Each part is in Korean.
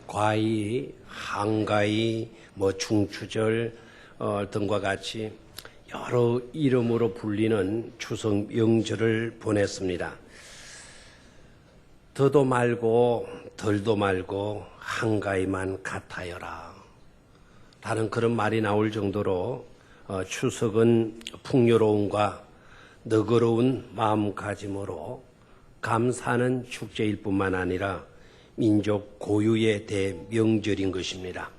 과이, 한가위, 중추절 등과 같이 여러 이름으로 불리는 추석 명절을 보냈습니다. 더도 말고 덜도 말고 한가위만 같아여라 라는 그런 말이 나올 정도로 추석은 풍요로움과 너그러운 마음가짐으로 감사하는 축제일 뿐만 아니라 민족 고유의 대명절인 것입니다.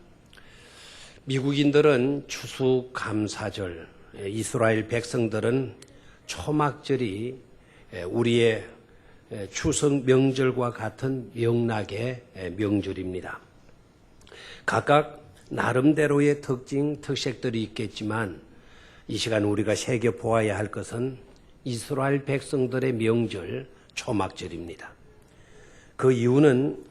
미국인들은 추수감사절, 이스라엘 백성들은 초막절이 우리의 추석 명절과 같은 명락의 명절입니다. 각각 나름대로의 특색들이 있겠지만 이 시간 우리가 새겨보아야 할 것은 이스라엘 백성들의 명절 초막절입니다. 그 이유는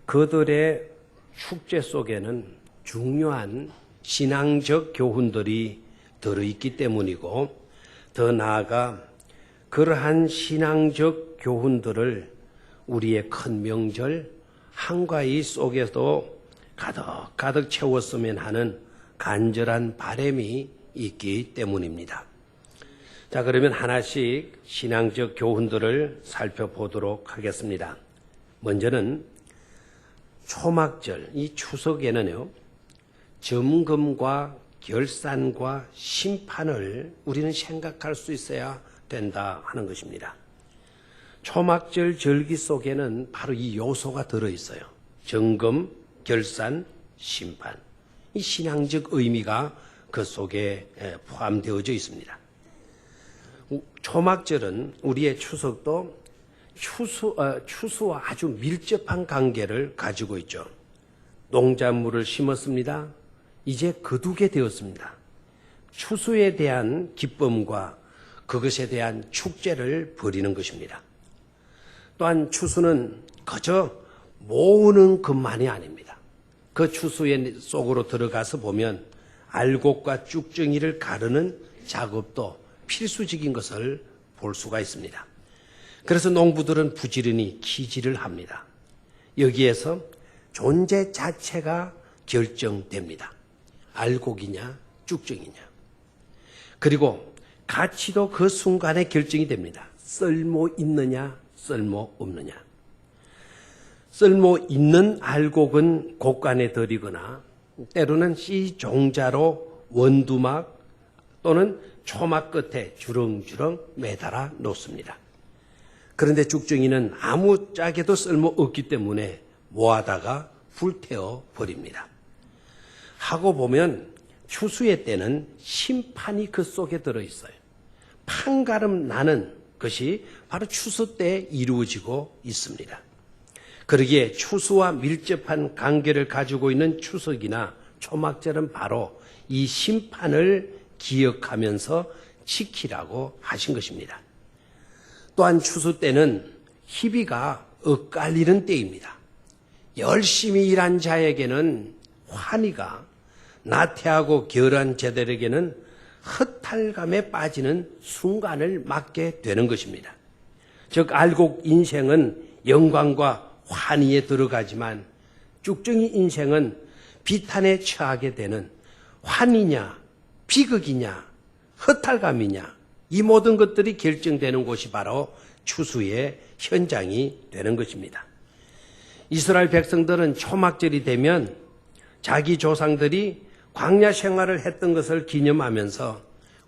그들의 축제 속에는 중요한 신앙적 교훈들이 들어있기 때문이고, 더 나아가 그러한 신앙적 교훈들을 우리의 큰 명절 한가위 속에도 가득 채웠으면 하는 간절한 바람이 있기 때문입니다. 자, 그러면 하나씩 신앙적 교훈들을 살펴보도록 하겠습니다. 먼저는 초막절, 이 추석에는요, 점검과 결산과 심판을 우리는 생각할 수 있어야 된다 하는 것입니다. 초막절 절기 속에는 바로 이 요소가 들어있어요. 점검, 결산, 심판. 이 신앙적 의미가 그 속에 포함되어져 있습니다. 초막절은 우리의 추석도 추수와 아주 밀접한 관계를 가지고 있죠. 농작물을 심었습니다. 이제 거두게 되었습니다. 추수에 대한 기쁨과 그것에 대한 축제를 벌이는 것입니다. 또한 추수는 그저 모으는 것만이 아닙니다. 그 추수의 속으로 들어가서 보면 알곡과 쭉정이를 가르는 작업도 필수적인 것을 볼 수가 있습니다. 그래서 농부들은 부지런히 기지를 합니다. 여기에서 존재 자체가 결정됩니다. 알곡이냐 쭉정이냐. 그리고 가치도 그 순간에 결정이 됩니다. 쓸모 있느냐 쓸모 없느냐. 쓸모 있는 알곡은 곡간에 들이거나 때로는 씨 종자로 원두막 또는 초막 끝에 주렁주렁 매달아 놓습니다. 그런데 쭉정이는 아무짝에도 쓸모 없기 때문에 모아다가 불태워 버립니다. 하고 보면 추수의 때는 심판이 그 속에 들어있어요. 판가름 나는 것이 바로 추수 때 이루어지고 있습니다. 그러기에 추수와 밀접한 관계를 가지고 있는 추석이나 초막절은 바로 이 심판을 기억하면서 지키라고 하신 것입니다. 또한 추수 때는 희비가 엇갈리는 때입니다. 열심히 일한 자에게는 환희가, 나태하고 게으른 자들에게는 허탈감에 빠지는 순간을 맞게 되는 것입니다. 즉 알곡 인생은 영광과 환희에 들어가지만 쭉정이 인생은 비탄에 처하게 되는 환희냐 비극이냐 허탈감이냐, 이 모든 것들이 결정되는 곳이 바로 추수의 현장이 되는 것입니다. 이스라엘 백성들은 초막절이 되면 자기 조상들이 광야 생활을 했던 것을 기념하면서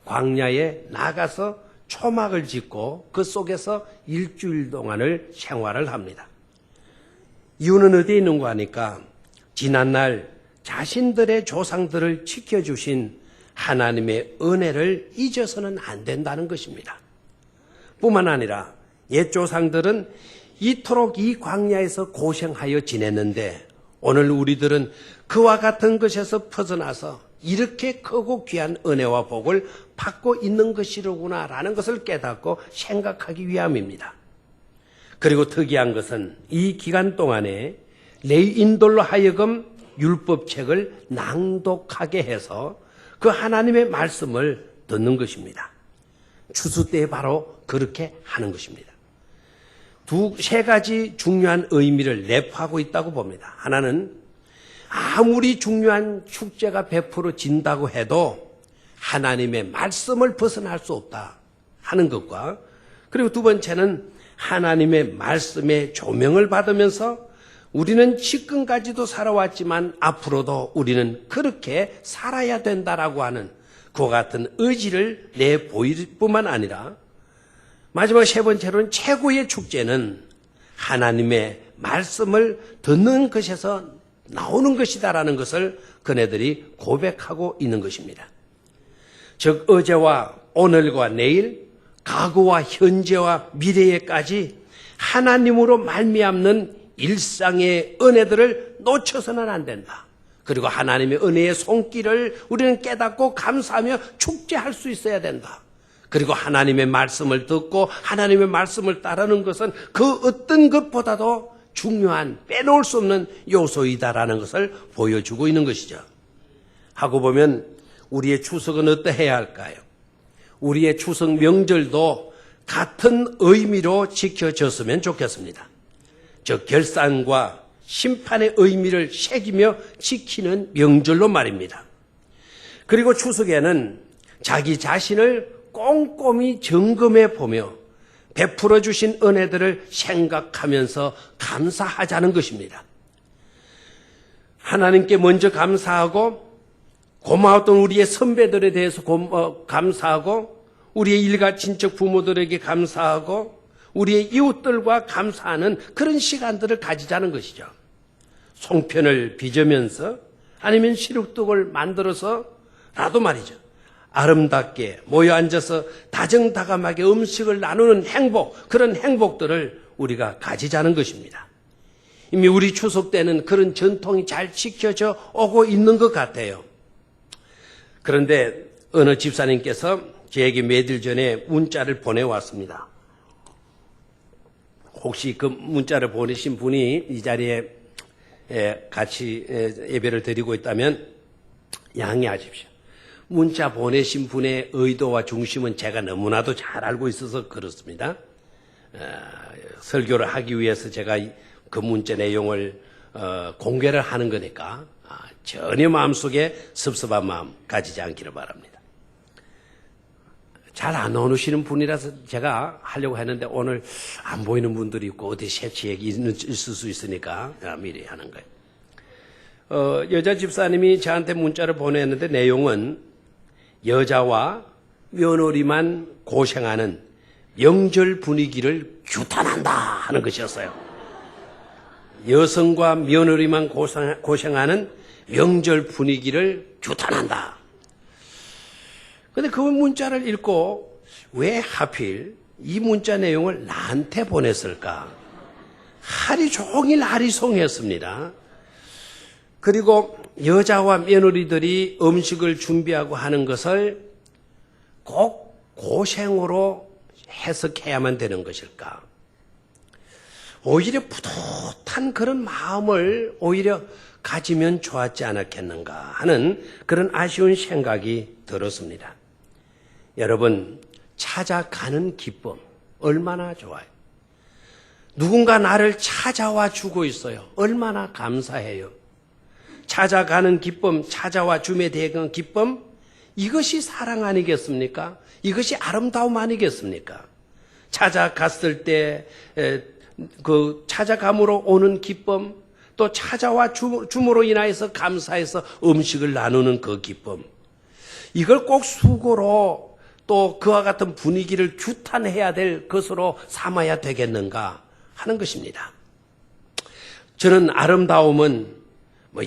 광야에 나가서 초막을 짓고 그 속에서 일주일 동안을 생활을 합니다. 이유는 어디에 있는가 하니까 지난날 자신들의 조상들을 지켜주신 하나님의 은혜를 잊어서는 안 된다는 것입니다. 뿐만 아니라 옛 조상들은 이토록 이 광야에서 고생하여 지냈는데 오늘 우리들은 그와 같은 것에서 벗어나서 이렇게 크고 귀한 은혜와 복을 받고 있는 것이로구나라는 것을 깨닫고 생각하기 위함입니다. 그리고 특이한 것은 이 기간 동안에 레위인들로 하여금 율법책을 낭독하게 해서 그 하나님의 말씀을 듣는 것입니다. 추수 때 바로 그렇게 하는 것입니다. 세 가지 중요한 의미를 내포하고 있다고 봅니다. 하나는 아무리 중요한 축제가 베풀어진다고 해도 하나님의 말씀을 벗어날 수 없다 하는 것과, 그리고 두 번째는 하나님의 말씀의 조명을 받으면서 우리는 지금까지도 살아왔지만 앞으로도 우리는 그렇게 살아야 된다라고 하는 그와 같은 의지를 내보일 뿐만 아니라, 마지막 세 번째로는 최고의 축제는 하나님의 말씀을 듣는 것에서 나오는 것이다라는 것을 그네들이 고백하고 있는 것입니다. 즉 어제와 오늘과 내일, 과거와 현재와 미래에까지 하나님으로 말미암는 일상의 은혜들을 놓쳐서는 안 된다. 그리고 하나님의 은혜의 손길을 우리는 깨닫고 감사하며 축제할 수 있어야 된다. 그리고 하나님의 말씀을 듣고 하나님의 말씀을 따르는 것은 그 어떤 것보다도 중요한 빼놓을 수 없는 요소이다라는 것을 보여주고 있는 것이죠. 하고 보면 우리의 추석은 어떠해야 할까요? 우리의 추석 명절도 같은 의미로 지켜졌으면 좋겠습니다. 즉 결산과 심판의 의미를 새기며 지키는 명절로 말입니다. 그리고 추석에는 자기 자신을 꼼꼼히 점검해 보며 베풀어 주신 은혜들을 생각하면서 감사하자는 것입니다. 하나님께 먼저 감사하고 고마웠던 우리의 선배들에 대해서 감사하고 우리의 일가 친척 부모들에게 감사하고 우리의 이웃들과 감사하는 그런 시간들을 가지자는 것이죠. 송편을 빚으면서 아니면 시루떡을 만들어서라도 말이죠. 아름답게 모여 앉아서 다정다감하게 음식을 나누는 행복, 그런 행복들을 우리가 가지자는 것입니다. 이미 우리 추석 때는 그런 전통이 잘 지켜져 오고 있는 것 같아요. 그런데 어느 집사님께서 저에게 몇일 전에 문자를 보내왔습니다. 혹시 그 문자를 보내신 분이 이 자리에 같이 예배를 드리고 있다면 양해하십시오. 문자 보내신 분의 의도와 중심은 제가 너무나도 잘 알고 있어서 그렇습니다. 설교를 하기 위해서 제가 그 문자 내용을 공개를 하는 거니까 전혀 마음속에 섭섭한 마음 가지지 않기를 바랍니다. 잘 안 오시는 분이라서 제가 하려고 했는데 오늘 안 보이는 분들이 있고 어디 새치액이 있을 수 있으니까 미리 하는 거예요. 여자 집사님이 저한테 문자를 보냈는데 내용은 여자와 며느리만 고생하는 명절 분위기를 규탄한다 하는 것이었어요. 여성과 며느리만 고생하는 명절 분위기를 규탄한다. 그런데 그 문자를 읽고 왜 하필 이 문자 내용을 나한테 보냈을까? 하루 종일 아리송했습니다. 그리고 여자와 며느리들이 음식을 준비하고 하는 것을 꼭 고생으로 해석해야만 되는 것일까? 오히려 뿌듯한 그런 마음을 오히려 가지면 좋았지 않았겠는가 하는 그런 아쉬운 생각이 들었습니다. 여러분, 찾아가는 기쁨 얼마나 좋아요. 누군가 나를 찾아와 주고 있어요. 얼마나 감사해요. 찾아가는 기쁨, 찾아와 줌에 대한 기쁨, 이것이 사랑 아니겠습니까? 이것이 아름다움 아니겠습니까? 찾아갔을 때 그 찾아감으로 오는 기쁨, 또 찾아와 줌으로 인하여서 감사해서 음식을 나누는 그 기쁨, 이걸 꼭 수고로 또 그와 같은 분위기를 규탄해야 될 것으로 삼아야 되겠는가 하는 것입니다. 저는 아름다움은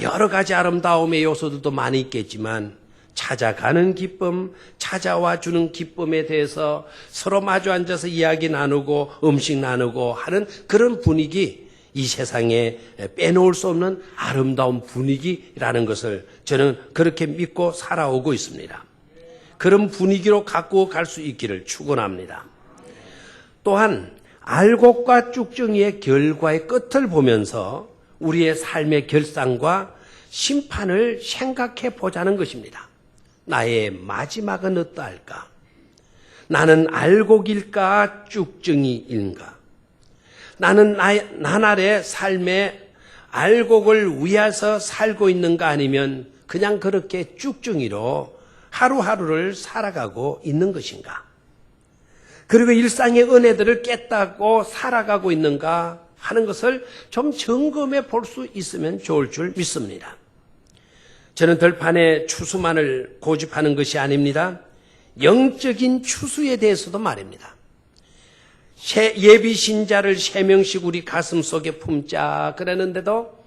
여러 가지 아름다움의 요소들도 많이 있겠지만 찾아가는 기쁨, 찾아와 주는 기쁨에 대해서 서로 마주 앉아서 이야기 나누고 음식 나누고 하는 그런 분위기, 이 세상에 빼놓을 수 없는 아름다운 분위기라는 것을 저는 그렇게 믿고 살아오고 있습니다. 그런 분위기로 갖고 갈 수 있기를 축원합니다. 또한 알곡과 쭉정이의 결과의 끝을 보면서 우리의 삶의 결산과 심판을 생각해 보자는 것입니다. 나의 마지막은 어떠할까? 나는 알곡일까 쭉정이일까? 나는 나날의 삶에 알곡을 위해서 살고 있는가 아니면 그냥 그렇게 쭉쭉이로 하루하루를 살아가고 있는 것인가? 그리고 일상의 은혜들을 깨닫고 살아가고 있는가 하는 것을 좀 점검해 볼 수 있으면 좋을 줄 믿습니다. 저는 들판에 추수만을 고집하는 것이 아닙니다. 영적인 추수에 대해서도 말입니다. 예비 신자를 3명씩 우리 가슴 속에 품자 그랬는데도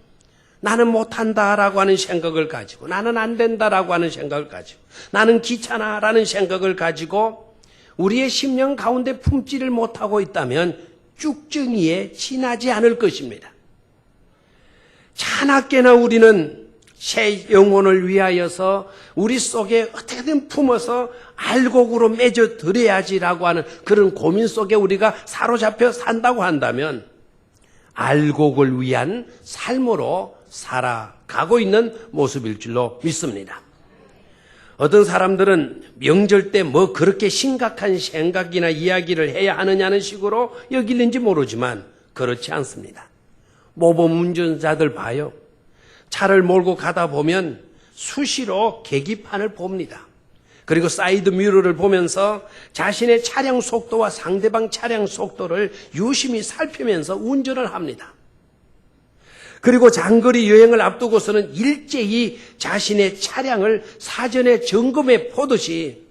나는 못한다라고 하는 생각을 가지고, 나는 안 된다라고 하는 생각을 가지고, 나는 귀찮아라는 생각을 가지고 우리의 심령 가운데 품지를 못하고 있다면 쭉정이에 지나지 않을 것입니다. 자나깨나 우리는 새 영혼을 위하여서 우리 속에 어떻게든 품어서 알곡으로 맺어 드려야지라고 하는 그런 고민 속에 우리가 사로잡혀 산다고 한다면 알곡을 위한 삶으로 살아가고 있는 모습일 줄로 믿습니다. 어떤 사람들은 명절 때 뭐 그렇게 심각한 생각이나 이야기를 해야 하느냐는 식으로 여기는지 모르지만 그렇지 않습니다. 모범 운전자들 봐요. 차를 몰고 가다 보면 수시로 계기판을 봅니다. 그리고 사이드 미러를 보면서 자신의 차량 속도와 상대방 차량 속도를 유심히 살피면서 운전을 합니다. 그리고 장거리 여행을 앞두고서는 일제히 자신의 차량을 사전에 점검해 보듯이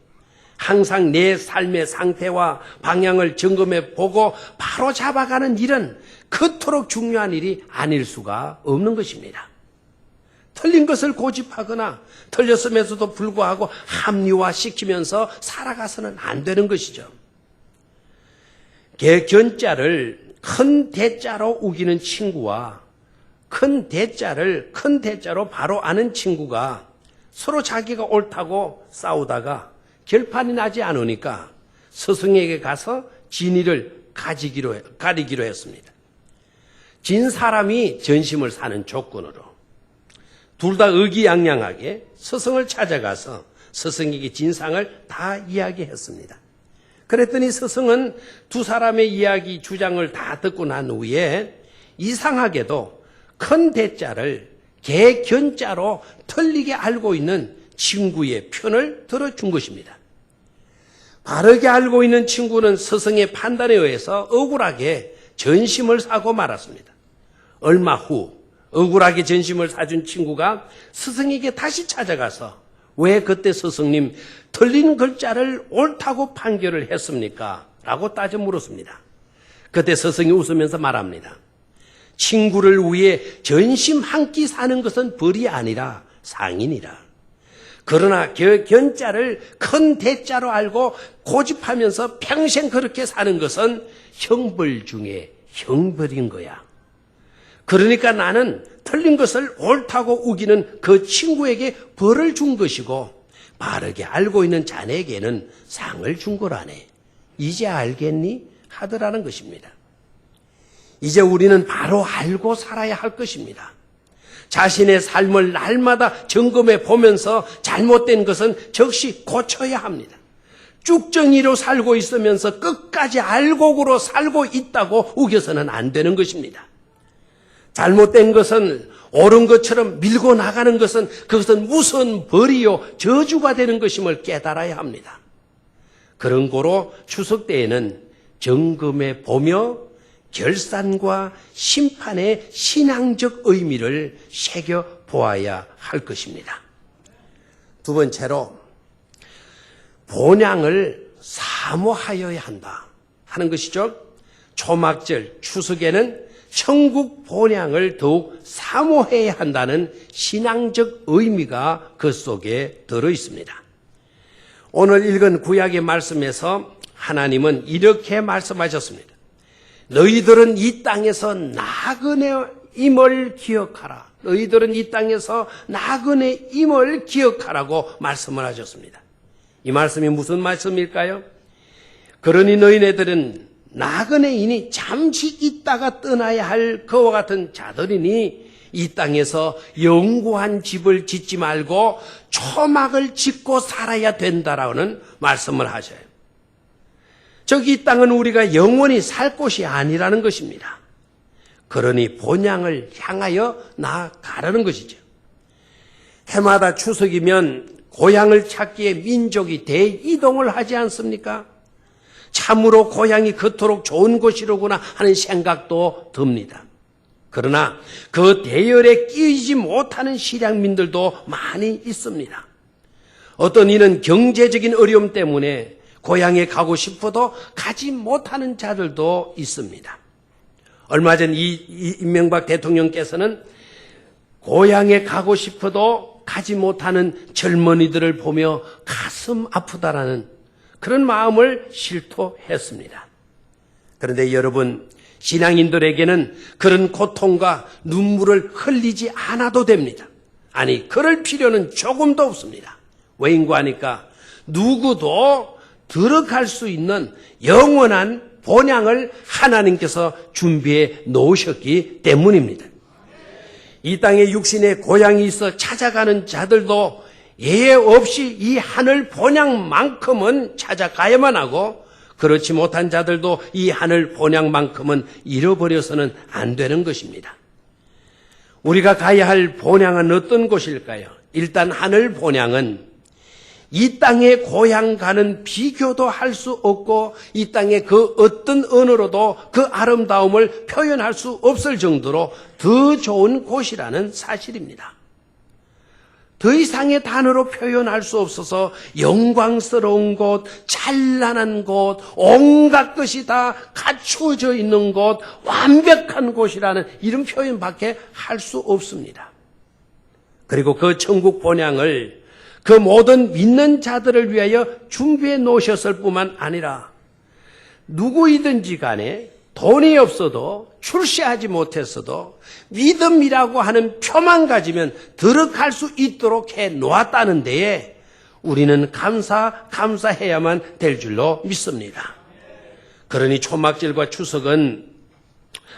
항상 내 삶의 상태와 방향을 점검해 보고 바로 잡아가는 일은 그토록 중요한 일이 아닐 수가 없는 것입니다. 틀린 것을 고집하거나 틀렸음에도 불구하고 합리화시키면서 살아가서는 안 되는 것이죠. 견자를 큰 대자로 우기는 친구와 큰 대자로 바로 아는 친구가 서로 자기가 옳다고 싸우다가 결판이 나지 않으니까 스승에게 가서 진의를 가리기로 했습니다. 진 사람이 전심을 사는 조건으로 둘 다 의기양양하게 스승을 찾아가서 스승에게 진상을 다 이야기했습니다. 그랬더니 스승은 두 사람의 이야기 주장을 다 듣고 난 후에 이상하게도 큰 대자를 개견자로 틀리게 알고 있는 친구의 편을 들어준 것입니다. 바르게 알고 있는 친구는 스승의 판단에 의해서 억울하게 전심을 사고 말았습니다. 얼마 후 억울하게 전심을 사준 친구가 스승에게 다시 찾아가서 왜 그때 스승님 틀린 글자를 옳다고 판결을 했습니까? 라고 따져 물었습니다. 그때 스승이 웃으면서 말합니다. 친구를 위해 전심 한 끼 사는 것은 벌이 아니라 상인이라. 그러나 견자를 큰 대자로 알고 고집하면서 평생 그렇게 사는 것은 형벌 중에 형벌인 거야. 그러니까 나는 틀린 것을 옳다고 우기는 그 친구에게 벌을 준 것이고 바르게 알고 있는 자네에게는 상을 준 거라네. 이제 알겠니? 하더라는 것입니다. 이제 우리는 바로 알고 살아야 할 것입니다. 자신의 삶을 날마다 점검해 보면서 잘못된 것은 즉시 고쳐야 합니다. 쭉정이로 살고 있으면서 끝까지 알곡으로 살고 있다고 우겨서는 안 되는 것입니다. 잘못된 것은 옳은 것처럼 밀고 나가는 것은 그것은 무슨 벌이요 저주가 되는 것임을 깨달아야 합니다. 그런 고로 추석 때에는 점검해 보며 결산과 심판의 신앙적 의미를 새겨보아야 할 것입니다. 두 번째로 본향을 사모하여야 한다 하는 것이죠. 초막절 추석에는 천국 본향을 더욱 사모해야 한다는 신앙적 의미가 그 속에 들어 있습니다. 오늘 읽은 구약의 말씀에서 하나님은 이렇게 말씀하셨습니다. 너희들은 이 땅에서 나그네임을 기억하라. 너희들은 이 땅에서 나그네임을 기억하라고 말씀을 하셨습니다. 이 말씀이 무슨 말씀일까요? 그러니 너희네들은 나그네이니 잠시 있다가 떠나야 할 그와 같은 자들이니 이 땅에서 영구한 집을 짓지 말고 초막을 짓고 살아야 된다라는 말씀을 하셔요. 저기 이 땅은 우리가 영원히 살 곳이 아니라는 것입니다. 그러니 본향을 향하여 나아가라는 것이죠. 해마다 추석이면 고향을 찾기에 민족이 대이동을 하지 않습니까? 참으로 고향이 그토록 좋은 곳이로구나 하는 생각도 듭니다. 그러나 그 대열에 끼이지 못하는 실향민들도 많이 있습니다. 어떤 이는 경제적인 어려움 때문에 고향에 가고 싶어도 가지 못하는 자들도 있습니다. 얼마 전 이명박 대통령께서는 고향에 가고 싶어도 가지 못하는 젊은이들을 보며 가슴 아프다라는 그런 마음을 실토했습니다. 그런데 여러분, 신앙인들에게는 그런 고통과 눈물을 흘리지 않아도 됩니다. 아니, 그럴 필요는 조금도 없습니다. 왜인고 하니까 누구도 들어갈 수 있는 영원한 본향을 하나님께서 준비해 놓으셨기 때문입니다. 이 땅에 육신의 고향이 있어 찾아가는 자들도 예외 없이 이 하늘 본향만큼은 찾아가야만 하고, 그렇지 못한 자들도 이 하늘 본향만큼은 잃어버려서는 안 되는 것입니다. 우리가 가야 할 본향은 어떤 곳일까요? 일단 하늘 본향은 이 땅의 고향과는 비교도 할 수 없고 이 땅의 그 어떤 언어로도 그 아름다움을 표현할 수 없을 정도로 더 좋은 곳이라는 사실입니다. 더 이상의 단어로 표현할 수 없어서 영광스러운 곳, 찬란한 곳, 온갖 것이 다 갖추어져 있는 곳, 완벽한 곳이라는 이런 표현밖에 할 수 없습니다. 그리고 그 천국 본향을 그 모든 믿는 자들을 위하여 준비해 놓으셨을 뿐만 아니라 누구이든지 간에 돈이 없어도 출세하지 못했어도 믿음이라고 하는 표만 가지면 들어갈 수 있도록 해 놓았다는 데에 우리는 감사해야만 될 줄로 믿습니다. 그러니 초막절과 추석은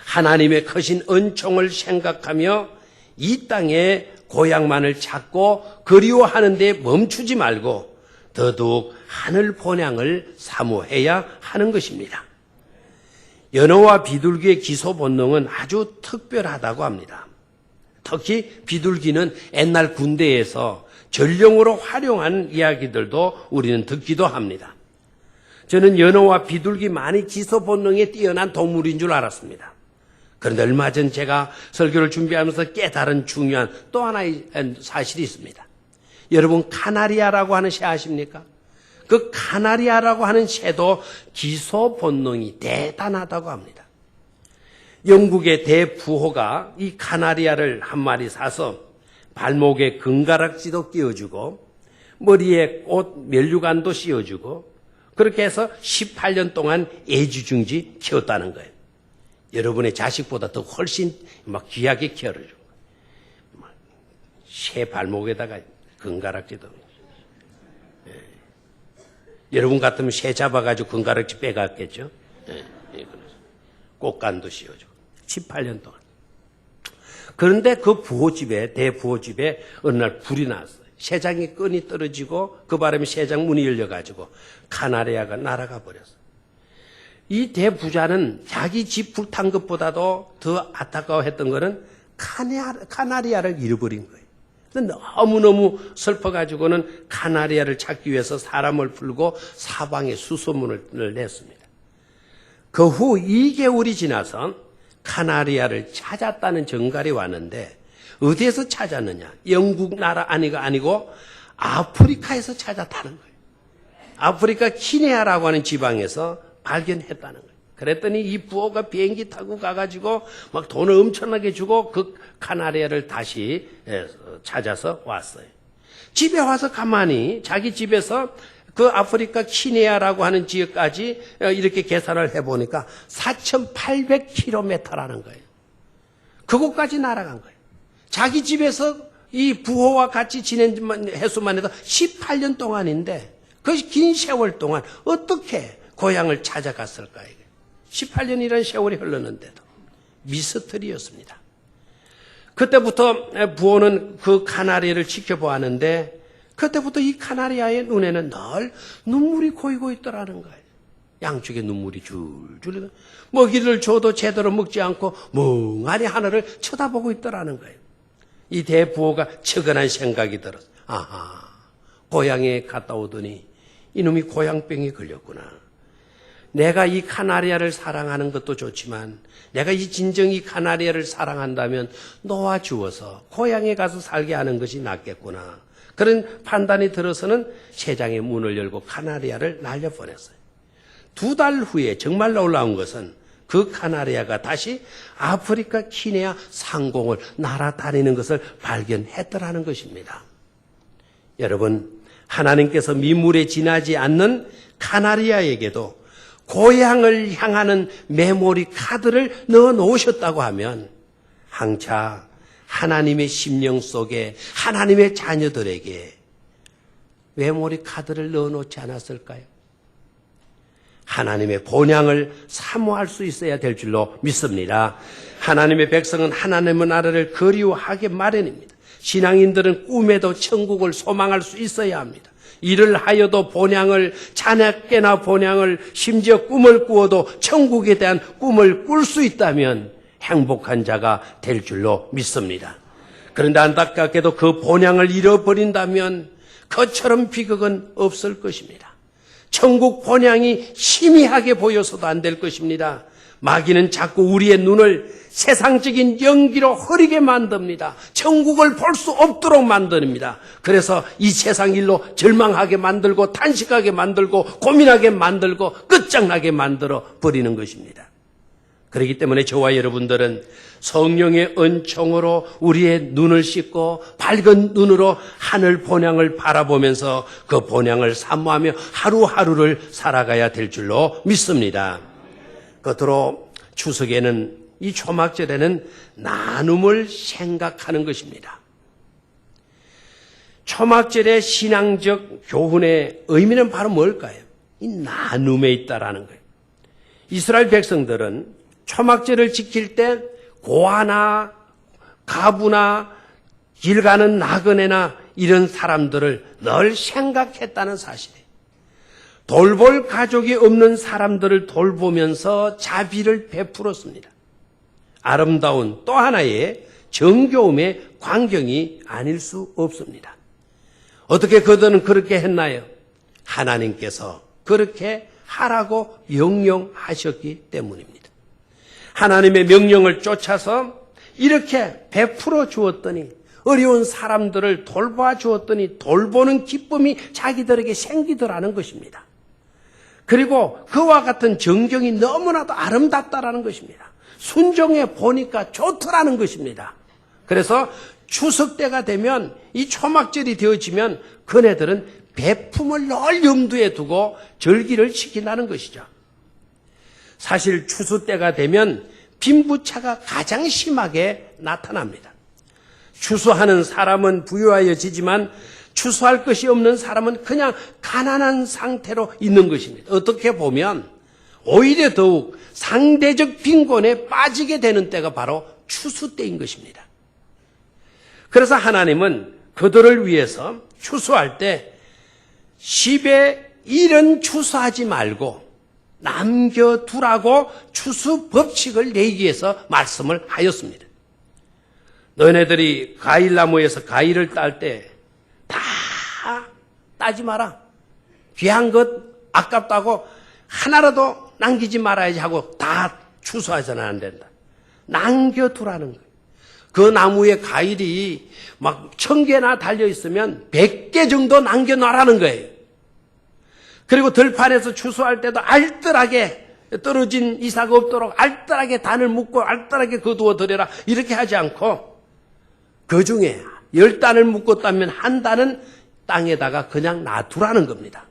하나님의 크신 은총을 생각하며 이 땅에 고향만을 찾고 그리워하는 데 멈추지 말고 더더욱 하늘 본향을 사모해야 하는 것입니다. 연어와 비둘기의 기소 본능은 아주 특별하다고 합니다. 특히 비둘기는 옛날 군대에서 전령으로 활용한 이야기들도 우리는 듣기도 합니다. 저는 연어와 비둘기만이 기소 본능에 뛰어난 동물인 줄 알았습니다. 그런데 얼마 전 제가 설교를 준비하면서 깨달은 중요한 또 하나의 사실이 있습니다. 여러분, 카나리아라고 하는 새 아십니까? 그 카나리아라고 하는 새도 기소 본능이 대단하다고 합니다. 영국의 대부호가 이 카나리아를 한 마리 사서 발목에 금가락지도 끼워주고 머리에 꽃 면류관도 씌워주고 그렇게 해서 18년 동안 애지중지 키웠다는 거예요. 여러분의 자식보다 더 훨씬 막 귀하게 키워주고 새 발목에다가 금가락지도. 여러분 같으면 새 잡아가지고 금가락지 빼갔겠죠. 꽃간도 씌워주고 18년 동안. 그런데 그 부호집에 대부호집에 어느 날 불이 났어요. 새장이 끈이 떨어지고 그 바람에 새장 문이 열려가지고 카나리아가 날아가 버렸어요. 이 대부자는 자기 집 불탄 것보다도 더 안타까워했던 것은 카나리아를 잃어버린 거예요. 너무너무 슬퍼가지고는 카나리아를 찾기 위해서 사람을 풀고 사방에 수소문을 냈습니다. 그 후 2개월이 지나서 카나리아를 찾았다는 전갈이 왔는데 어디에서 찾았느냐? 영국 나라 아니고 아프리카에서 찾았다는 거예요. 아프리카 키네아라고 하는 지방에서 발견했다는 거예요. 그랬더니 이 부호가 비행기 타고 가가지고 막 돈을 엄청나게 주고 그 카나리아를 다시 찾아서 왔어요. 집에 와서 가만히 자기 집에서 그 아프리카 키네아라고 하는 지역까지 이렇게 계산을 해보니까 4,800km라는 거예요. 그곳까지 날아간 거예요. 자기 집에서 이 부호와 같이 지낸 횟수만 해도 18년 동안인데 그 긴 세월 동안 어떻게 고향을 찾아갔을까요? 18년이라는 세월이 흘렀는데도 미스터리였습니다. 그때부터 부호는 그 카나리아를 지켜보았는데 그때부터 이 카나리아의 눈에는 늘 눈물이 고이고 있더라는 거예요. 양쪽에 눈물이 줄줄 먹이를 줘도 제대로 먹지 않고 멍하니 하늘을 쳐다보고 있더라는 거예요. 이 대부호가 측은한 생각이 들었어요. 아하, 고향에 갔다 오더니 이놈이 고향병이 걸렸구나. 내가 이 카나리아를 사랑하는 것도 좋지만 내가 이 진정이 카나리아를 사랑한다면 놓아주어서 고향에 가서 살게 하는 것이 낫겠구나. 그런 판단이 들어서는 새장의 문을 열고 카나리아를 날려보냈어요. 2달 후에 정말 놀라운 것은 그 카나리아가 다시 아프리카 키네아 상공을 날아다니는 것을 발견했더라는 것입니다. 여러분, 하나님께서 민물에 지나지 않는 카나리아에게도 고향을 향하는 메모리 카드를 넣어 놓으셨다고 하면 항차 하나님의 심령 속에 하나님의 자녀들에게 메모리 카드를 넣어 놓지 않았을까요? 하나님의 본향을 사모할 수 있어야 될 줄로 믿습니다. 하나님의 백성은 하나님의 나라를 그리워하게 마련입니다. 신앙인들은 꿈에도 천국을 소망할 수 있어야 합니다. 일을 하여도 본향을, 자녀께나 본향을, 심지어 꿈을 꾸어도 천국에 대한 꿈을 꿀 수 있다면 행복한 자가 될 줄로 믿습니다. 그런데 안타깝게도 그 본향을 잃어버린다면 그처럼 비극은 없을 것입니다. 천국 본향이 희미하게 보여서도 안 될 것입니다. 마귀는 자꾸 우리의 눈을 세상적인 연기로 흐리게 만듭니다. 천국을 볼 수 없도록 만듭니다. 그래서 이 세상 일로 절망하게 만들고 탄식하게 만들고 고민하게 만들고 끝장나게 만들어 버리는 것입니다. 그렇기 때문에 저와 여러분들은 성령의 은총으로 우리의 눈을 씻고 밝은 눈으로 하늘 본향을 바라보면서 그 본향을 사모하며 하루하루를 살아가야 될 줄로 믿습니다. 끝으로 추석에는 이 초막절에는 나눔을 생각하는 것입니다. 초막절의 신앙적 교훈의 의미는 바로 뭘까요? 이 나눔에 있다라는 거예요. 이스라엘 백성들은 초막절을 지킬 때 고아나 가부나 길 가는 나그네나 이런 사람들을 늘 생각했다는 사실이에요. 돌볼 가족이 없는 사람들을 돌보면서 자비를 베풀었습니다. 아름다운 또 하나의 정겨움의 광경이 아닐 수 없습니다. 어떻게 그들은 그렇게 했나요? 하나님께서 그렇게 하라고 명령하셨기 때문입니다. 하나님의 명령을 쫓아서 이렇게 베풀어 주었더니 어려운 사람들을 돌봐 주었더니 돌보는 기쁨이 자기들에게 생기더라는 것입니다. 그리고 그와 같은 정경이 너무나도 아름답다라는 것입니다. 순종해 보니까 좋더라는 것입니다. 그래서 추석 때가 되면 이 초막절이 되어지면 그네들은 베품을 늘 염두에 두고 절기를 지킨다는 것이죠. 사실 추수 때가 되면 빈부차가 가장 심하게 나타납니다. 추수하는 사람은 부유하여지지만 추수할 것이 없는 사람은 그냥 가난한 상태로 있는 것입니다. 어떻게 보면 오히려 더욱 상대적 빈곤에 빠지게 되는 때가 바로 추수 때인 것입니다. 그래서 하나님은 그들을 위해서 추수할 때 10의 1은 추수하지 말고 남겨두라고 추수 법칙을 내기 위해서 말씀을 하였습니다. 너네들이 과일나무에서 과일을 딸 때 다 따지 마라. 귀한 것 아깝다고 하나라도 남기지 말아야지 하고 다 추수하서는 안 된다. 남겨두라는 거예요. 그 나무에 과일이 막 1000개나 달려있으면 100개 정도 남겨놔라는 거예요. 그리고 들판에서 추수할 때도 알뜰하게 떨어진 이삭 없도록 알뜰하게 단을 묶고 알뜰하게 거두어 드려라 이렇게 하지 않고 그 중에 10단을 묶었다면 한 단은 땅에다가 그냥 놔두라는 겁니다.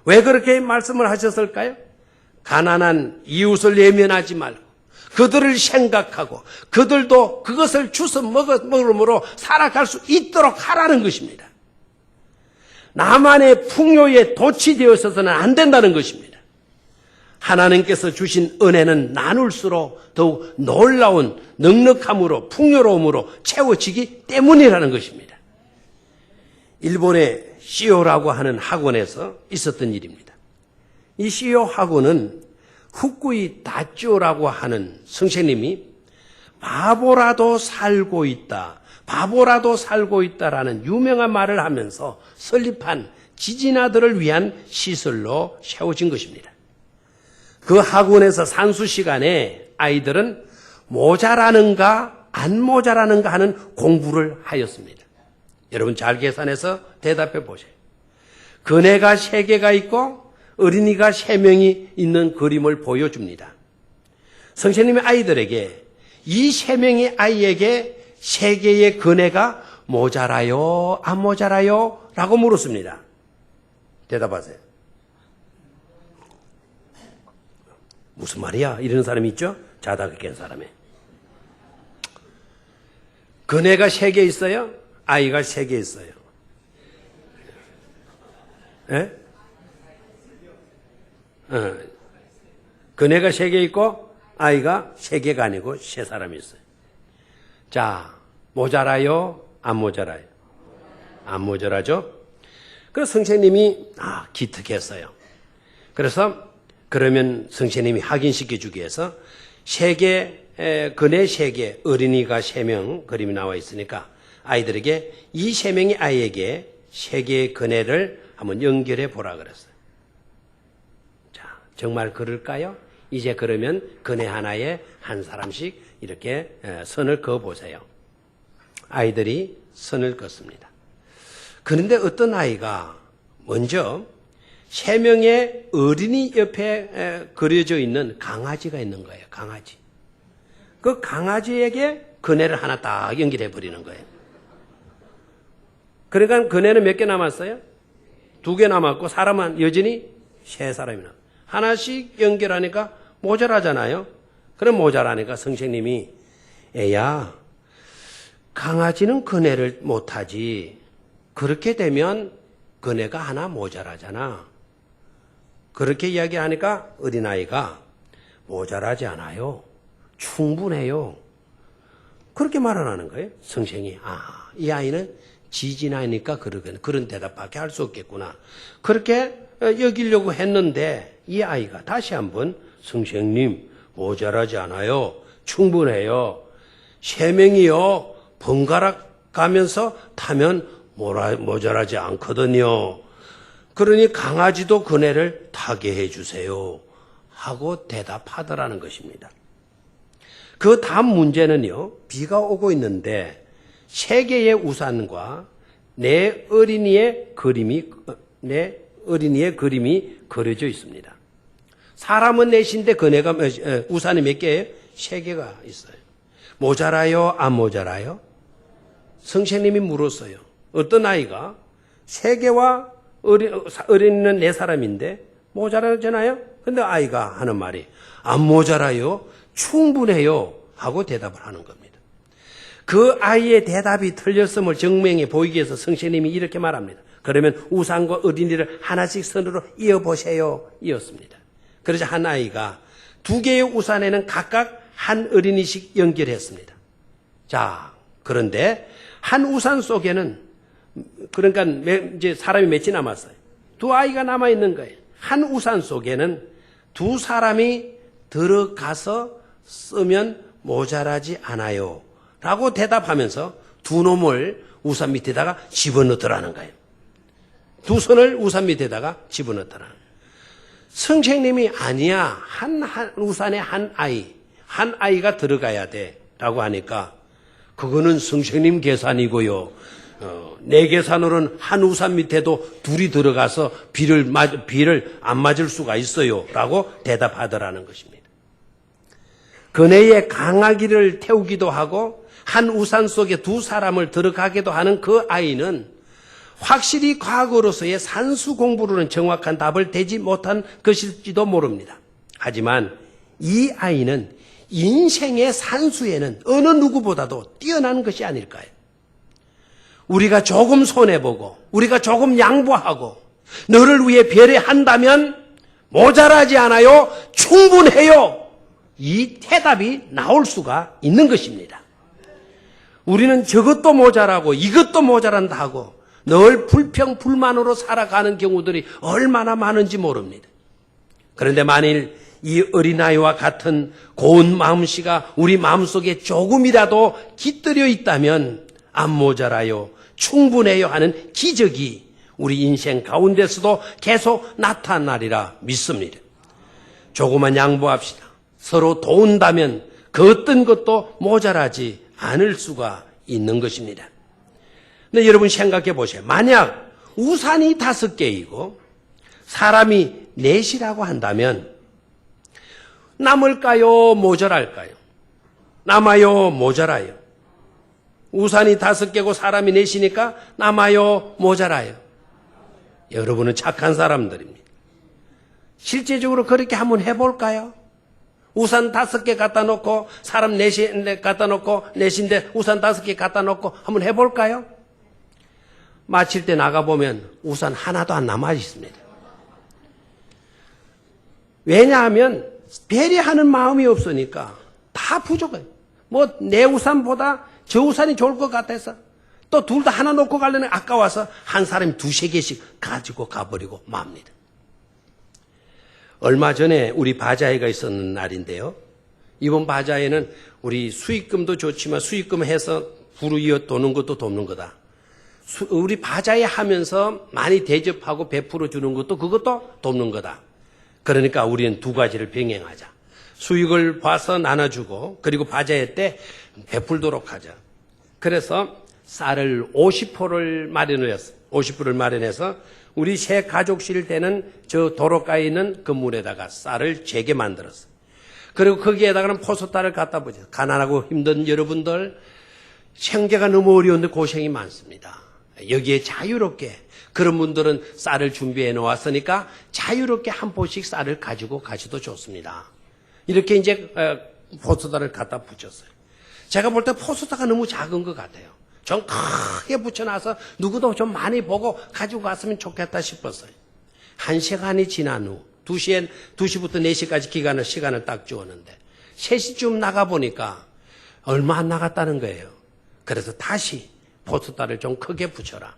왜 그렇게 말씀을 하셨을까요? 가난한 이웃을 외면하지 말고 그들을 생각하고 그들도 그것을 주워 먹음으로 살아갈 수 있도록 하라는 것입니다. 나만의 풍요에 도취되어서는 안 된다는 것입니다. 하나님께서 주신 은혜는 나눌수록 더욱 놀라운 넉넉함으로 풍요로움으로 채워지기 때문이라는 것입니다. 일본의 시오라고 하는 학원에서 있었던 일입니다. 이 시오 하고는 후쿠이 다쪼라고 하는 선생님이 바보라도 살고 있다, 바보라도 살고 있다라는 유명한 말을 하면서 설립한 지진아들을 위한 시설로 세워진 것입니다. 그 학원에서 산수 시간에 아이들은 모자라는가 안 모자라는가 하는 공부를 하였습니다. 여러분 잘 계산해서 대답해 보세요. 그네가 3개가 있고 어린이가 3명이 있는 그림을 보여줍니다. 선생님이 아이들에게 이 3명의 아이에게 3개의 그네가 모자라요? 안 모자라요? 라고 물었습니다. 대답하세요. 무슨 말이야? 이런 사람이 있죠? 자다가 깬 사람에. 그네가 3개 있어요? 아이가 3개 있어요. 예? 그네가 3개 있고 아이가 3개가 아니고 3사람이 있어요. 자, 모자라요? 안 모자라요? 안 모자라죠? 그래서 선생님이 기특했어요. 그래서 그러면 선생님이 확인시켜 주기 위해서 3개, 그네 3개, 어린이가 3명 그림이 나와 있으니까 아이들에게 이 3명의 아이에게 3개의 그네를 한번 연결해 보라 그랬어요. 자, 정말 그럴까요? 이제 그러면 그네 하나에 한 사람씩 이렇게 선을 그어 보세요. 아이들이 선을 긋습니다. 그런데 어떤 아이가 먼저 3명의 어린이 옆에 그려져 있는 강아지가 있는 거예요. 강아지. 그 강아지에게 그네를 하나 딱 연결해 버리는 거예요. 그러니까 그네는 몇 개 남았어요? 2개 남았고 사람은 여전히 3사람이 남았어요. 하나씩 연결하니까 모자라잖아요. 그럼 모자라니까 선생님이 애야, 강아지는 그네를 못하지. 그렇게 되면 그네가 하나 모자라잖아. 그렇게 이야기하니까 어린아이가 모자라지 않아요. 충분해요. 그렇게 말을 하는 거예요. 선생이 이 아이는 지진아이니까 그런 대답밖에 할 수 없겠구나. 그렇게 여기려고 했는데 이 아이가 다시 한번 선생님 모자라지 않아요. 충분해요. 3명이요. 번갈아 가면서 타면 모자라지 않거든요. 그러니 강아지도 그네를 타게 해주세요. 하고 대답하더라는 것입니다. 그 다음 문제는요. 비가 오고 있는데 3개의 우산과 내 어린이의 그림이 그려져 있습니다. 사람은 넷인데 그네가 우산이 몇 개예요? 3개가 있어요. 모자라요? 안 모자라요? 선생님이 물었어요. 어떤 아이가 3개와 어린이는 4사람인데 모자라잖아요? 근데 아이가 하는 말이 안 모자라요? 충분해요. 하고 대답을 하는 겁니다. 그 아이의 대답이 틀렸음을 증명해 보이기 위해서 선생님이 이렇게 말합니다. 그러면 우산과 어린이를 하나씩 선으로 이어보세요. 이었습니다. 그러자 한 아이가 2개의 우산에는 각각 한 어린이씩 연결했습니다. 자, 그런데 한 우산 속에는 그러니까 이제 사람이 몇이 남았어요? 2아이가 남아있는 거예요. 한 우산 속에는 2사람이 들어가서 쓰면 모자라지 않아요. 라고 대답하면서 2놈을 우산 밑에다가 집어넣더라는 거예요. 2손을 우산 밑에다가 집어넣더라는 거예요. 선생님이 아니야. 한 우산에 한 아이가 들어가야 돼. 라고 하니까 그거는 선생님 계산이고요. 내 계산으로는 한 우산 밑에도 2이 들어가서 비를 안 맞을 수가 있어요. 라고 대답하더라는 것입니다. 그네에 강아지를 태우기도 하고 한 우산 속에 2사람을 들어가기도 하는 그 아이는 확실히 과거로서의 산수 공부로는 정확한 답을 대지 못한 것일지도 모릅니다. 하지만 이 아이는 인생의 산수에는 어느 누구보다도 뛰어난 것이 아닐까요? 우리가 조금 손해보고 우리가 조금 양보하고 너를 위해 배려한다면 모자라지 않아요. 충분해요. 이 대답이 나올 수가 있는 것입니다. 우리는 저것도 모자라고 이것도 모자란다 하고 늘 불평불만으로 살아가는 경우들이 얼마나 많은지 모릅니다. 그런데 만일 이 어린아이와 같은 고운 마음씨가 우리 마음속에 조금이라도 깃들여 있다면 안 모자라요, 충분해요 하는 기적이 우리 인생 가운데서도 계속 나타나리라 믿습니다. 조금만 양보합시다. 서로 도운다면 그 어떤 것도 모자라지 않을 수가 있는 것입니다. 근데 여러분 생각해 보세요. 만약 우산이 5개이고 사람이 4이라고 한다면 남을까요? 모자랄까요? 남아요? 모자라요? 우산이 5개고 사람이 4이니까 남아요? 모자라요? 여러분은 착한 사람들입니다. 실제적으로 그렇게 한번 해볼까요? 우산 5개 갖다 놓고 사람 4시 갖다 놓고 4시인데 우산 5개 갖다 놓고 한번 해볼까요? 마칠 때 나가보면 우산 하나도 안 남아 있습니다. 왜냐하면 배려하는 마음이 없으니까 다 부족해요. 뭐 내 우산보다 저 우산이 좋을 것 같아서 또 둘 다 하나 놓고 가려면 아까워서 한 사람이 2-3개씩 가지고 가버리고 맙니다. 얼마 전에 우리 바자회가 있었는 날인데요. 이번 바자회는 우리 수익금도 좋지만 수익금 해서 부르 이어 도는 것도 돕는 거다. 우리 바자회 하면서 많이 대접하고 베풀어 주는 것도 그것도 돕는 거다. 그러니까 우리는 2가지를 병행하자. 수익을 봐서 나눠주고 그리고 바자회 때 베풀도록 하자. 그래서 쌀을 50포를 마련했어요. 50포를 마련해서 우리 새 가족실 되는 저 도로가에 있는 건물에다가 쌀을 재게 만들었어요. 그리고 거기에다가는 포스타를 갖다 보죠. 가난하고 힘든 여러분들 생계가 너무 어려운데 고생이 많습니다. 여기에 자유롭게 그런 분들은 쌀을 준비해 놓았으니까 자유롭게 한 포씩 쌀을 가지고 가셔도 좋습니다. 이렇게 이제 포스타를 갖다 붙였어요. 제가 볼 때 포스타가 너무 작은 것 같아요. 좀 크게 붙여놔서 누구도 좀 많이 보고 가지고 갔으면 좋겠다 싶었어요. 1시간이 지난 후 2시부터 4시까지 시간을 딱 주었는데 3시쯤 나가보니까 얼마 안 나갔다는 거예요. 그래서 다시 포스터를 좀 크게 붙여라.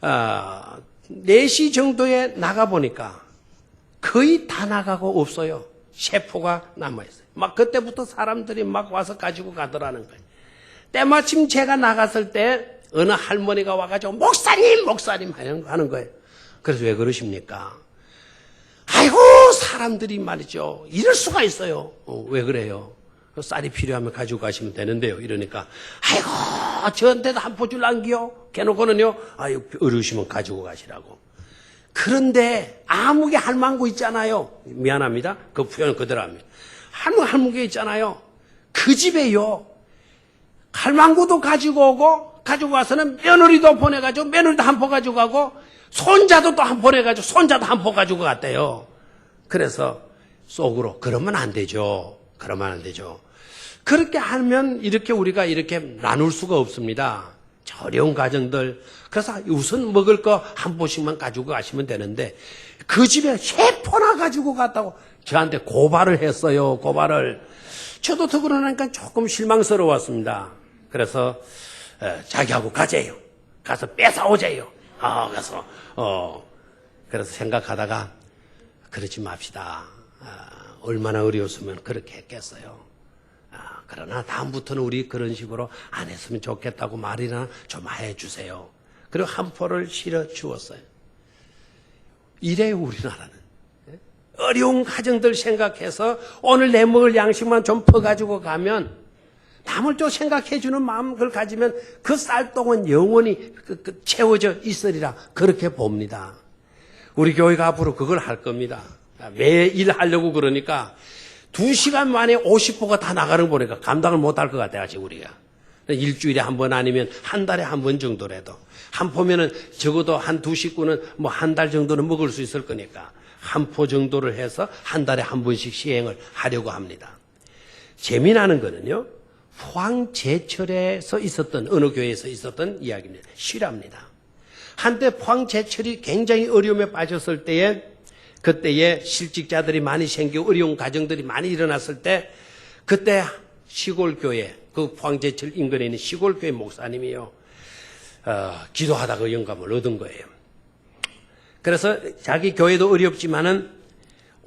4시 정도에 나가보니까 거의 다 나가고 없어요. 세포가 남아있어요. 막 그때부터 사람들이 막 와서 가지고 가더라는 거예요. 때마침 제가 나갔을 때 어느 할머니가 와가지고 목사님 하는 거예요. 그래서 왜 그러십니까? 아이고 사람들이 말이죠. 이럴 수가 있어요. 왜 그래요? 쌀이 필요하면 가지고 가시면 되는데요. 이러니까 아이고 저한테도 한 포줄 남기요. 걔놓고는요. 아유 어려우시면 가지고 가시라고. 그런데 아무개 할망구 있잖아요. 미안합니다. 그 표현 그대로 합니다. 할망구 있잖아요. 그 집에요. 할망구도 가지고 오고 가지고 와서는 며느리도 보내가지고 며느리도 한 포 가지고 가고 손자도 또 한 포 보내가지고 손자도 한 포 가지고 갔대요. 그래서 속으로 그러면 안 되죠. 그러면 안 되죠. 그렇게 하면 이렇게 우리가 이렇게 나눌 수가 없습니다. 어려운 가정들. 그래서 우선 먹을 거 한 포씩만 가지고 가시면 되는데 그 집에 3포나 가지고 갔다고 저한테 고발을 했어요. 고발을. 저도 더 그러니까 조금 실망스러웠습니다. 그래서 자기하고 가재요. 가서 뺏어오재요. 그래서 생각하다가 그러지 맙시다. 얼마나 어려웠으면 그렇게 했겠어요. 그러나 다음부터는 우리 그런 식으로 안 했으면 좋겠다고 말이나 좀 해주세요. 그리고 한 포를 실어 주었어요. 이래요 우리나라는. 어려운 가정들 생각해서 오늘 내 먹을 양식만 좀 퍼가지고 가면 남을 또 생각해 주는 마음을 가지면 그 쌀똥은 영원히 채워져 있으리라 그렇게 봅니다. 우리 교회가 앞으로 그걸 할 겁니다. 매일 하려고 그러니까 2시간 만에 50포가 다 나가는 거 보니까 감당을 못할 것 같아요. 아직 우리가. 일주일에 한 번 아니면 한 달에 한 번 정도라도. 한 포면은 적어도 한 2식구는 뭐 한 달 정도는 먹을 수 있을 거니까 한 포 정도를 해서 한 달에 한 번씩 시행을 하려고 합니다. 재미나는 거는요. 포항제철에서 있었던 어느 교회에서 있었던 이야기입니다. 실화입니다. 한때 포항제철이 굉장히 어려움에 빠졌을 때에 그때에 실직자들이 많이 생기고 어려운 가정들이 많이 일어났을 때 그때 시골교회 그 포항제철 인근에 있는 시골교회 목사님이요 기도하다가 영감을 얻은 거예요. 그래서 자기 교회도 어렵지만은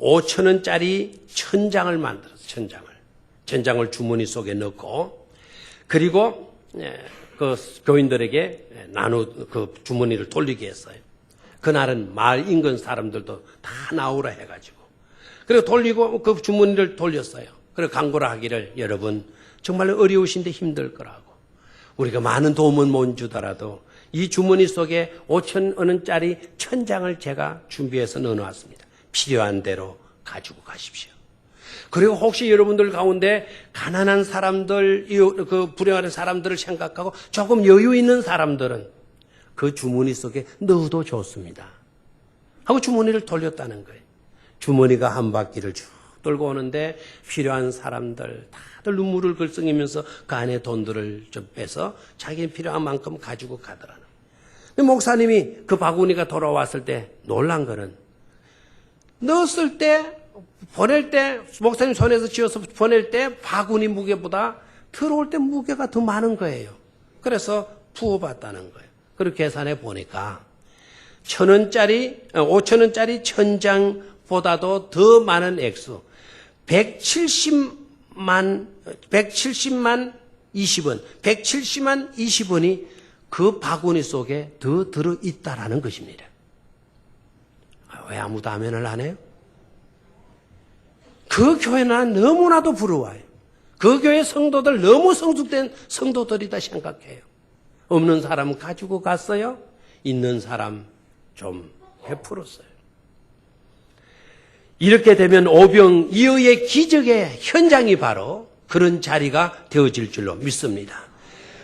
5,000원짜리 천장을 만들었어요. 천장을 주머니 속에 넣고, 그리고 그 교인들에게 그 주머니를 돌리게 했어요. 그날은 마을 인근 사람들도 다 나오라 해가지고, 그리고 돌리고 그 주머니를 돌렸어요. 그리고 강구를 하기를, 여러분 정말 어려우신데 힘들 거라고, 우리가 많은 도움은 못 주더라도 이 주머니 속에 5,000원짜리 천장을 제가 준비해서 넣어놨습니다. 필요한 대로 가지고 가십시오. 그리고 혹시 여러분들 가운데 가난한 사람들, 그 불행한 사람들을 생각하고 조금 여유 있는 사람들은 그 주머니 속에 넣어도 좋습니다 하고 주머니를 돌렸다는 거예요. 주머니가 한 바퀴를 쭉 돌고 오는데 필요한 사람들 다들 눈물을 글썽이면서 그 안에 돈들을 좀 빼서 자기 필요한 만큼 가지고 가더라는 거예요. 목사님이 그 바구니가 돌아왔을 때 놀란 거는, 넣었을 때, 보낼 때, 목사님 손에서 쥐어서 보낼 때 바구니 무게보다 들어올 때 무게가 더 많은 거예요. 그래서 부어봤다는 거예요. 그리고 계산해 보니까 5,000원짜리 천장보다도 더 많은 액수, 170만 20원이 그 바구니 속에 더 들어있다라는 것입니다. 왜 아무도 아멘을 안 해요? 그 교회는 너무나도 부러워요. 그 교회 성도들 너무 성숙된 성도들이다 생각해요. 없는 사람 가지고 갔어요. 있는 사람 좀 베풀었어요. 이렇게 되면 오병이어의 기적의 현장이 바로 그런 자리가 되어질 줄로 믿습니다.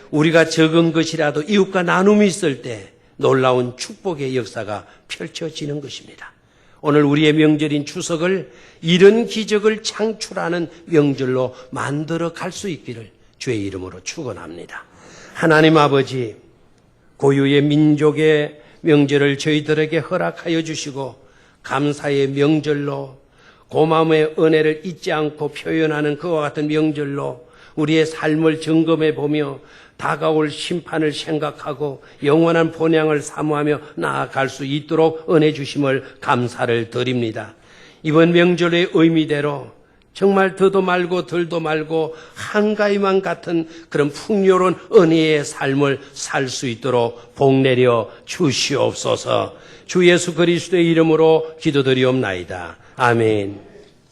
우리가 적은 것이라도 이웃과 나눔이 있을 때 놀라운 축복의 역사가 펼쳐지는 것입니다. 오늘 우리의 명절인 추석을 이런 기적을 창출하는 명절로 만들어 갈 수 있기를 주의 이름으로 축원합니다. 하나님 아버지, 고유의 민족의 명절을 저희들에게 허락하여 주시고 감사의 명절로, 고마움의 은혜를 잊지 않고 표현하는 그와 같은 명절로 우리의 삶을 점검해 보며 다가올 심판을 생각하고 영원한 본향을 사모하며 나아갈 수 있도록 은혜 주심을 감사를 드립니다. 이번 명절의 의미대로 정말 더도 말고 덜도 말고 한가위만 같은 그런 풍요로운 은혜의 삶을 살 수 있도록 복내려 주시옵소서. 주 예수 그리스도의 이름으로 기도드리옵나이다. 아멘.